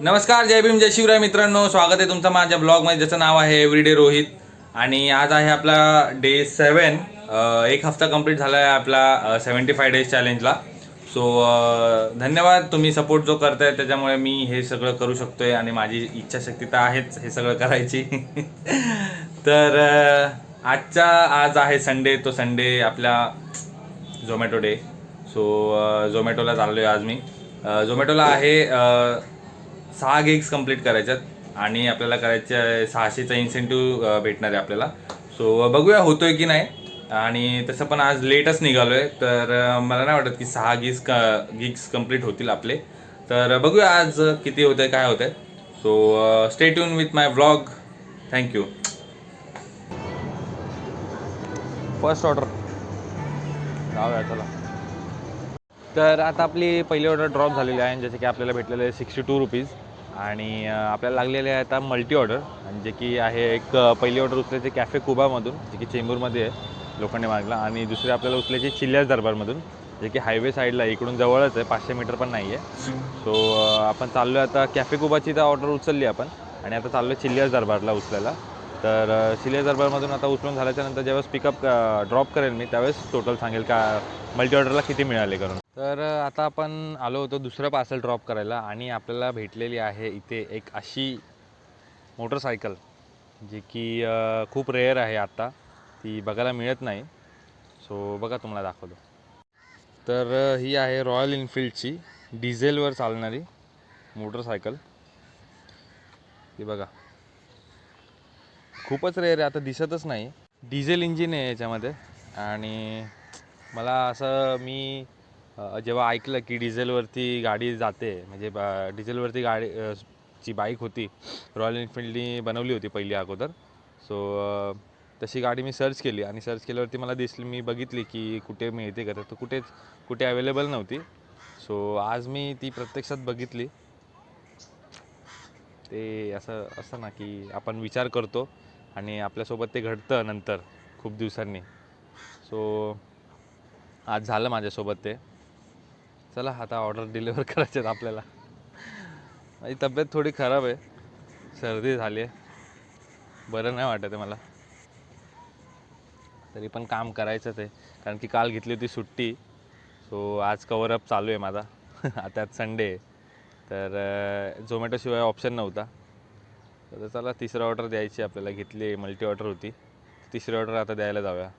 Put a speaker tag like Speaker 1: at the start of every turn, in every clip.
Speaker 1: नमस्कार, जय भीम, जय शिवराय मित्रांनो. स्वागत आहे तुमचं माझ्या ब्लॉगमध्ये ज्याचं नाव आहे एव्हरीडे रोहित. आणि आज आहे आपला डे 7. एक हफ्ता कंप्लीट झाला आहे आपला 75 डेज चॅलेंजला. सो धन्यवाद, तुम्ही सपोर्ट जो करताय त्याच्यामुळे मी हे सगळं करू शकतोय आणि माझी इच्छाशक्ती तर आहेच हे सगळं करायची. तर आज आहे संडे. तो संडे आपला झोमॅटो डे. सो झोमॅटोला चाललो आहे आज मी. झोमॅटोला आहे 6 गिग्स कंप्लीट करायच्यात आणि आपल्याला करायचे 600चा इन्सेंटिव्ह भेटणार आहे आपल्याला. सो बघूया होतोय की नाही. आणि तसं पण आज लेटच निघालोय, तर मला नाही वाटत की 6 गिग्स कंप्लीट होतील आपले. तर बघूया आज किती होतंय, काय होतंय. So stay tune with my vlog. Thank you. First order जाऊया चला. तर आता आपली पहिली ऑर्डर ड्रॉप झालेली आहे, जसे की आपल्याला भेटलेले आहे 62 रुपीज. आणि आपल्याला लागलेले आहे आता मल्टी ऑर्डर, आणि जे की आहे एक पहिली ऑर्डर उचलायची कॅफे कुबामधून, जे की चेंबूरमध्ये आहे, लोखंडे मार्गला. आणि दुसरी आपल्याला उचलायची चिल्ल्यास दरबारमधून, जे की हायवे साईडला इकडून जवळच आहे, 500 मीटर पण नाही आहे. सो आपण चाललो आहे आता. कॅफे कुबाची तर ऑर्डर उचलली आपण, आणि आता चाललो आहे चिल्ल्यास दरबारला उचलायला. तर चिल्ल्यास दरबारमधून आता उचलून झाल्याच्यानंतर ज्यावेळेस पिकअप ड्रॉप करेल मी, त्यावेळेस टोटल सांगेल का मल्टी ऑर्डरला किती मिळाले करून. तर आता आपण आलो होतो दुसरं पार्सल ड्रॉप करायला, आणि आपल्याला भेटलेली आहे इथे एक अशी मोटरसायकल, जी की खूप रेअर आहे आत्ता, ती बघायला मिळत नाही. सो बघा, तुम्हाला दाखवतो. तर ही आहे रॉयल एनफिल्डची डिझेलवर चालणारी मोटरसायकल. ती बघा, खूपच रेअर आहे, आता दिसतच नाही. डिझेल इंजिन आहे याच्यामध्ये. आणि मला असं जेव्हा ऐकलं की डिझेलवरती गाडी जाते, म्हणजे डिझेलवरती गाडी ची बाईक होती, रॉयल एनफिल्डनी बनवली होती पहिली अगोदर. सो तशी गाडी मी सर्च केली, आणि सर्च केल्यावरती मला मी बघितली की कुठे मिळते का, तर कुठे अवेलेबल नव्हती. सो आज मी ती प्रत्यक्षात बघितली. ते असं ना की आपण विचार करतो आणि आपल्यासोबत ते घडतं नंतर खूप दिवसांनी. सो आज झालं माझ्यासोबत ते. चला आता ऑर्डर डिलिव्हर करायचे आहेत आपल्याला. माझी तब्येत थोडी खराब आहे, सर्दी झाली आहे, बरं नाही वाटत आहे मला. तरी पण काम करायचंच आहे, कारण की काल घेतली होती सुट्टी. सो आज कवरअप चालू आहे माझा. आता संडे आहे, तर झोमॅटोशिवाय ऑप्शन नव्हता. तर चला, तिसरी ऑर्डर द्यायची आपल्याला. घेतली मल्टी ऑर्डर होती, तिसरी ऑर्डर आता द्यायला जाऊया.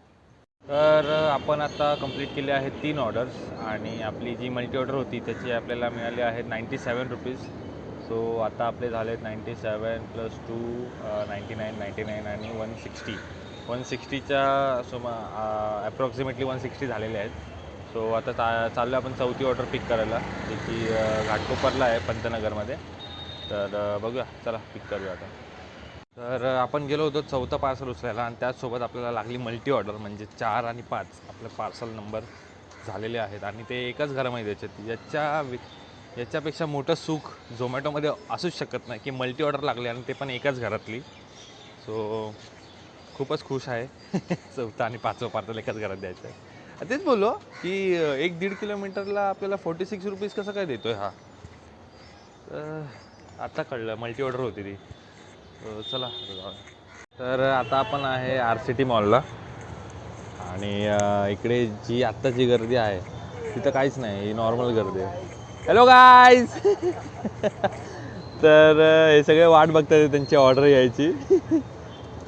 Speaker 1: तर आपण आता कंप्लीट केले आहेत 3 ऑर्डर्स, आणि आपली जी मल्टी ऑर्डर होती त्याची आपल्याला मिळाली आहेत 97 रुपीज. सो आता आपले झाले आहेत 97 + 2 99, 99 आणि 160च्या ॲप्रॉक्सिमेटली 160 झालेले आहेत. सो आता चाललो आपण चौथी ऑर्डर पिक करायला, जे की घाटकोपरला आहे, पंतनगरमध्ये. तर बघूया, चला पिक करूया आता. तर आपण गेलो होतो चौथा पार्सल उचलायला, आणि त्याचसोबत आपल्याला लागली मल्टी ऑर्डर, म्हणजे 4 आणि 5 आपले पार्सल नंबर झालेले आहेत. आणि ते एकाच घरामध्ये द्यायचे. याच्यापेक्षा मोठं सुख झोमॅटोमध्ये असूच शकत नाही की मल्टी ऑर्डर लागली, आणि ते पण एकाच घरातली. सो खूपच खुश आहे. चौथा आणि 5वं पार्सल एकाच घरात द्यायचं आहे. तेच बोललो की 1-1.5 किलोमीटरला आपल्याला 46 रुपीज कसं काय देतो आहे हा. आता कळलं, मल्टी ऑर्डर होती ती. चला. तर आता आपण आहे RCT मॉलला, आणि इकडे जी आत्ताची गर्दी आहे तिथं काहीच नाही, नॉर्मल गर्दी आहे. Hello guys. तर हे सगळे वाट बघतात त्यांची ऑर्डर यायची.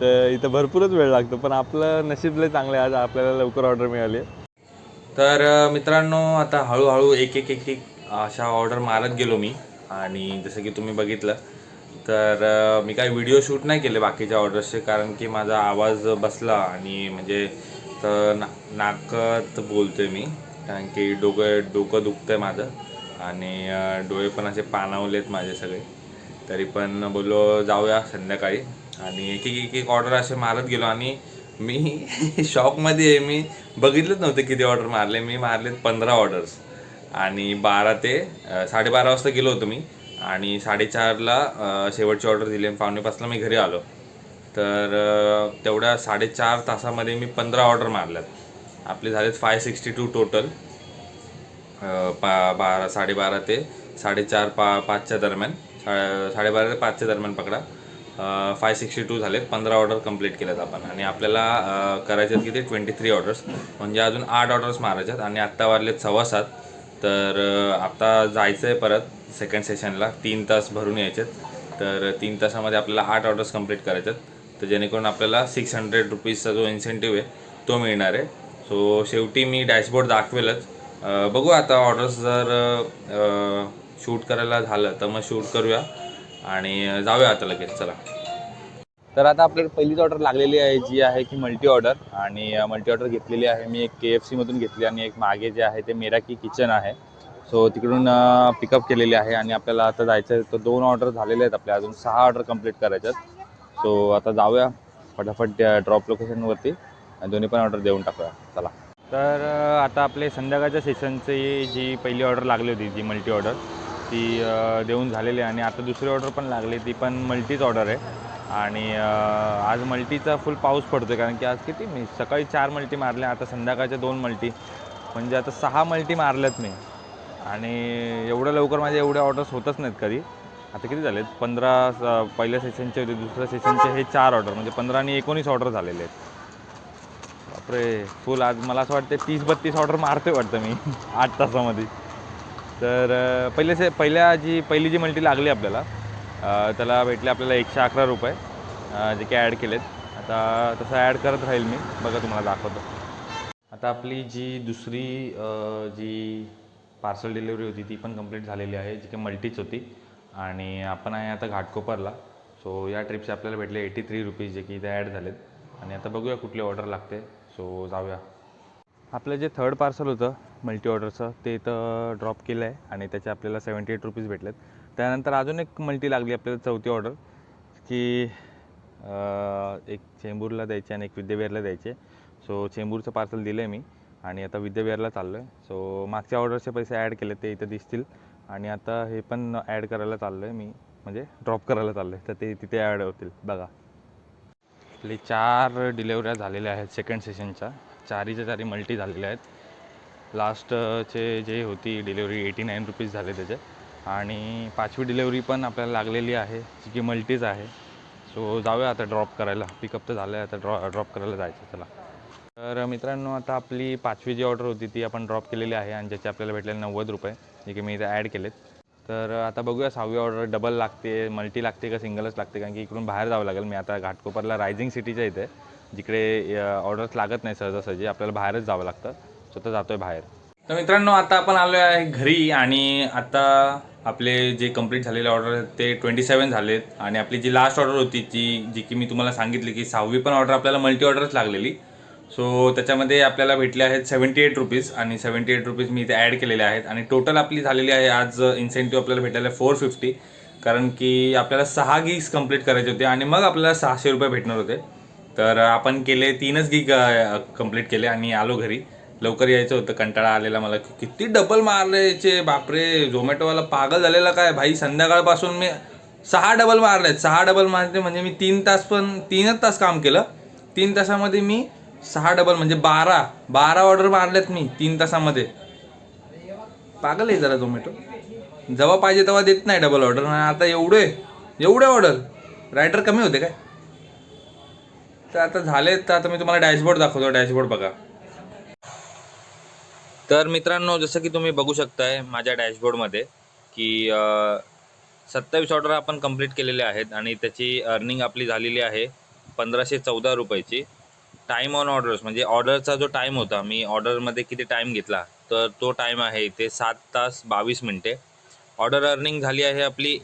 Speaker 1: तर इथं भरपूरच वेळ लागतो, पण आपलं नशीब लय चांगलं आहे, आज आपल्याला लवकर ऑर्डर मिळाली. तर मित्रांनो, आता हळूहळू एक अशा ऑर्डर मारत गेलो मी. आणि जसं की तुम्ही बघितलं, तर मी काही व्हिडिओ शूट नाही केले बाकीच्या ऑर्डर्सचे, कारण की माझा आवाज बसला, आणि म्हणजे नाकात बोलतो आहे मी, कारण की डोकं दुखतं आहे माझं, आणि डोळे पण असे पाणावलेत माझे सगळे. तरी पण बोललो जाऊया संध्याकाळी, आणि एक ऑर्डर असे मारत गेलो. आणि मी शॉकमध्ये आहे, मी बघितलंच नव्हते किती ऑर्डर मारले. मी मारलेत 15 ऑर्डर्स, आणि 12 ते 12:30 वाजता गेलो होतो मी, आणि 4:30ला शेवटची ऑर्डर दिली, आणि 4:45ला मी घरी आलो. तर तेवढ्या 4.5 तासामध्ये मी 15 ऑर्डर मारल्यात. आपले झालेत 562 टोटल. 12 ते 4:30 5च्या दरम्यान. 12:30 ते 5च्या दरम्यान पकडा. 562 झालेत. 15 ऑर्डर कंप्लीट केल्यात आपण आणि आपल्याला करायचे आहेत किती 23 ऑर्डर्स, म्हणजे अजून 8 ऑर्डर्स मारायच्यात आणि आत्ता वाजलेत 6:15. तर आता जायचं आहे परत सेकंड सेशनला. 3 तास भरून यायचे आहेत. तर 3 तासामध्ये आपल्याला 8 ऑर्डर्स कंप्लीट करायच्यात. तर जेणेकरून आपल्याला 600 रुपीजचा जो इन्सेंटिव्ह आहे तो मिळणार आहे. सो शेवटी मी डॅशबोर्ड दाखवेलच. बघू आता ऑर्डर्स जर शूट करायला झालं तर मग शूट करूया आणि जाऊया आता लगेच. चला. तर आता आपल्याला पहिलीच ऑर्डर लागलेली आहे जी आहे की मल्टी ऑर्डर. आणि मल्टी ऑर्डर घेतलेली आहे मी एक KFCमधून घेतली आणि एक मागे जे आहे ते मेराकी किचन आहे. सो तिकडून पिकअप केलेली आहे आणि आपल्याला आता जायचं आहे. तर 2 ऑर्डर झालेले आहेत आपल्या, अजून 6 ऑर्डर कंप्लीट करायच्यात. सो आता जाऊया फटाफट ड्रॉप लोकेशनवरती आणि दोन्ही पण ऑर्डर देऊन टाकूया. चला. तर आता आपले संध्याकाळच्या सेशनची जी पहिली ऑर्डर लागली होती जी मल्टी ऑर्डर ती देऊन झालेली आहे आणि आता दुसरी ऑर्डर पण लागली, ती पण मल्टीच ऑर्डर आहे. आणि आज मल्टीचा फुल पाऊस पडतो आहे कारण की आज किती मी सकाळी 4 मल्टी मारल्या, आता संध्याकाळच्या 2 मल्टी, म्हणजे आता 6 मल्टी मारल्यात मी. आणि एवढं लवकर माझ्या एवढ्या ऑर्डर्स होतच नाहीत कधी. आता किती झालेत 15 पहिल्या सेशनचे होते, दुसऱ्या सेशनचे हे 4 ऑर्डर, म्हणजे 15 आणि 19 ऑर्डर झालेले आहेत. बापरे फुल आज मला असं वाटतं 30-32 ऑर्डर मारतोय वाटतं मी 8 तासामध्ये. तर पहिली जी मल्टी लागली आपल्याला त्याला भेटले आपल्याला 111 रुपये, जे काही ॲड केलेत. आता तसं ॲड करत राहील मी, बघा तुम्हाला दाखवतो. आता आपली जी दुसरी जी पार्सल डिलिव्हरी होती ती पण कंप्लीट झालेली आहे, जी काही मल्टीच होती. आणि आपण आहे आता घाटकोपरला. सो या ट्रिपचे आपल्याला भेटले 83 रुपीज, जे की इथे ॲड झालेत. आणि आता बघूया कुठली ऑर्डर लागते. सो जाऊया. आपलं जे थर्ड पार्सल होतं मल्टी ऑर्डरचं ते इथं ड्रॉप केलं आहे आणि त्याचे आपल्याला 78 रुपीज भेटलेत. त्यानंतर अजून एक मल्टी लागली आपल्याला, चौथी ऑर्डर, की एक चेंबूरला द्यायचे आणि एक विद्याविहारला द्यायचे. सो चेंबूरचं पार्सल दिलं आहे मी आणि आता विद्याविहारला चाललो आहे. सो मागच्या ऑर्डरचे पैसे ॲड केले ते इथं दिसतील आणि आता हे पण ॲड करायला चाललो आहे मी, म्हणजे ड्रॉप करायला चाललो आहे, तर ते तिथे ॲड होतील. बघा आपले 4 डिलेवऱ्या झालेल्या आहेत सेकंड सेशनच्या. 4च्या 4 मल्टी झालेल्या आहेत. लास्टचे जे होती डिलेवरी 89 रुपीज झाले त्याचे. आणि 5वी डिलेवरी पण आपल्याला लागलेली आहे, जी की मल्टीज आहे. सो जाऊया आता ड्रॉप करायला. पिकअप तर झालं आहे, आता ड्रॉप करायला जायचं. चला. तर मित्रांनो आता आपली 5वी जी ऑर्डर होती ती आपण ड्रॉप केलेली आहे आणि ज्याचे आपल्याला भेटलेले 90 रुपये, जे की मी इथे ॲड केलेत. तर आता बघूया 6वी ऑर्डर डबल लागते, मल्टी लागते का सिंगलच लागते, कारण की इकडून बाहेर जावं लागेल. मी आता घाटकोपरला रायझिंग सिटीच्या इथे, जिकडे ऑर्डर्स लागत नाही सहजासहजी, आपल्याला बाहेरच जावं लागतं. स्वतः जातो आहे बाहेर. तर मित्रांनो आता आपण आलो आहे घरी आणि आता आपले जे कंप्लीट झालेले ऑर्डर आहेत ते 27 झालेत. आणि आपली जी लास्ट ऑर्डर होती जी की मी तुम्हाला सांगितली की 6वी पण ऑर्डर आपल्याला मल्टी ऑर्डरच लागलेली. सो त्याच्यामध्ये आपल्याला भेटले आहेत 78 रुपीज आणि 78 रुपीज मी इथे ॲड केलेले आहेत. आणि टोटल आपली झालेली आहे आज इन्सेंटिव्ह आपल्याला भेटायला 450, कारण की आपल्याला 6 गिग्स कंप्लीट करायचे होते आणि मग आपल्याला 600 रुपये भेटणार होते. तर आपण केले 3च गिग कंप्लीट केले आणि आलो घरी. लवकर यायचं होतं, कंटाळा आलेला मला. किती डबल मारल्याचे बापरे, झोमॅटोवाला पागल झालेला काय भाई. संध्याकाळपासून मी 6 डबल मारलेत. 6 डबल मारले म्हणजे मी 3च तास काम केलं. 3 तासामध्ये मी 6 डबल म्हणजे 12 ऑर्डर मारल्यात मी 3 तासामध्ये. पागल आहे जरा झोमॅटो. जेव्हा पाहिजे तेव्हा देत नाही डबल ऑर्डर. आता एवढे ऑर्डर रायटर कमी होते काय. तर आता झालेत. तर आता मी तुम्हाला डॅशबोर्ड दाखवतो. डॅशबोर्ड बघा. तर मित्रांनो जसं की तुम्ही बघू शकताय माझ्या डॅशबोर्डमध्ये की 27 ऑर्डर आपण कंप्लीट केलेले आहेत आणि त्याची अर्निंग आपली झालेली आहे 1514 रुपयाची. टाईम ऑन ऑर्डर्स म्हणजे ऑर्डरचा जो टाईम होता, मी ऑर्डरमध्ये किती टाईम घेतला तर तो टाईम आहे इथे 7 तास 22 मिनटे. ऑर्डर अर्निंग झाली आहे आपली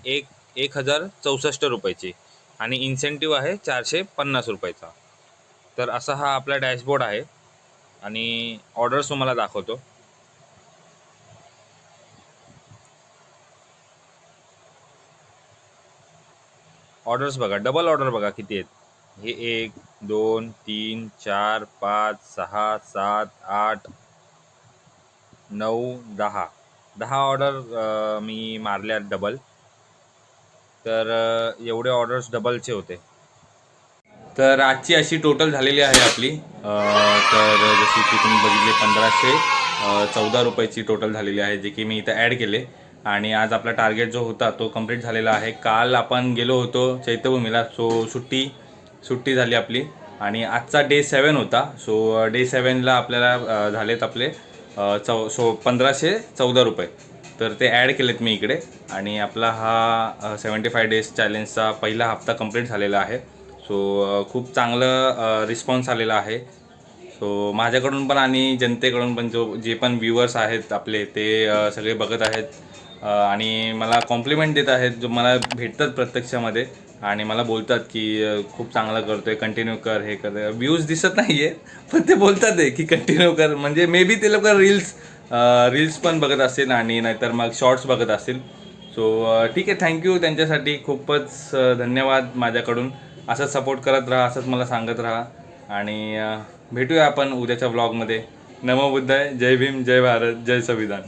Speaker 1: 1064 रुपयाची आणि इन्सेंटिव्ह आहे 450 रुपयाचा. तर असा हा आपला डॅशबोर्ड आहे आणि ऑर्डर्स तुम्हाला दाखवतो. ऑर्डर्स बघा, डबल ऑर्डर बघा किती आहेत. हे 1 2 3 4 5 6 7 8 9 10 ऑर्डर मी मारल्या डबल. तर एवढे ऑर्डर्स डबलचे होते. तर आजची अशी टोटल झालेली आहे आपली. तर जशी की तुम्ही बघितले 1514 रुपयाची टोटल झालेली आहे, जे की मी इथं ॲड केले. आणि आज आपला टार्गेट जो होता तो कंप्लीट झालेला आहे. काल आपण गेलो होतो चैत्यभूमीला, सो सुट्टी झाली आपली आणि आजचा डे 7 होता. सो डे 7ला आपल्याला झालेत आपले 1514 रुपये. तर ते ॲड केलेत मी इकडे आणि आपला हा 75 डेज चॅलेंजचा पहिला हप्ता कंप्लीट झालेला आहे. सो खूप चांगलं रिस्पॉन्स आलेला आहे. सो माझ्याकडून पण आणि जनतेकडून पण जे पण व्ह्युअर्स आहेत आपले ते सगळे बघत आहेत आणि मला कॉम्प्लिमेंट देत आहेत, जो मला भेटतात प्रत्यक्षामध्ये आणि मला बोलतात की खूप चांगलं करतोय, कंटिन्यू कर, हे कर. व्ह्यूज दिसत नाही आहे पण ते बोलतात आहे की कंटिन्यू कर. म्हणजे मे बी ते लोक रील्स पण बघत असतील आणि नाहीतर मग शॉर्ट्स बघत असतील. सो ठीक आहे, थँक्यू त्यांच्यासाठी खूपच धन्यवाद माझ्याकडून. असंच सपोर्ट करत राहा, असंच मला सांगत राहा आणि भेटूया आपण उद्याच्या व्लॉगमध्ये. नमो बुद्धाय, जय भीम, जय भारत, जय संविधान.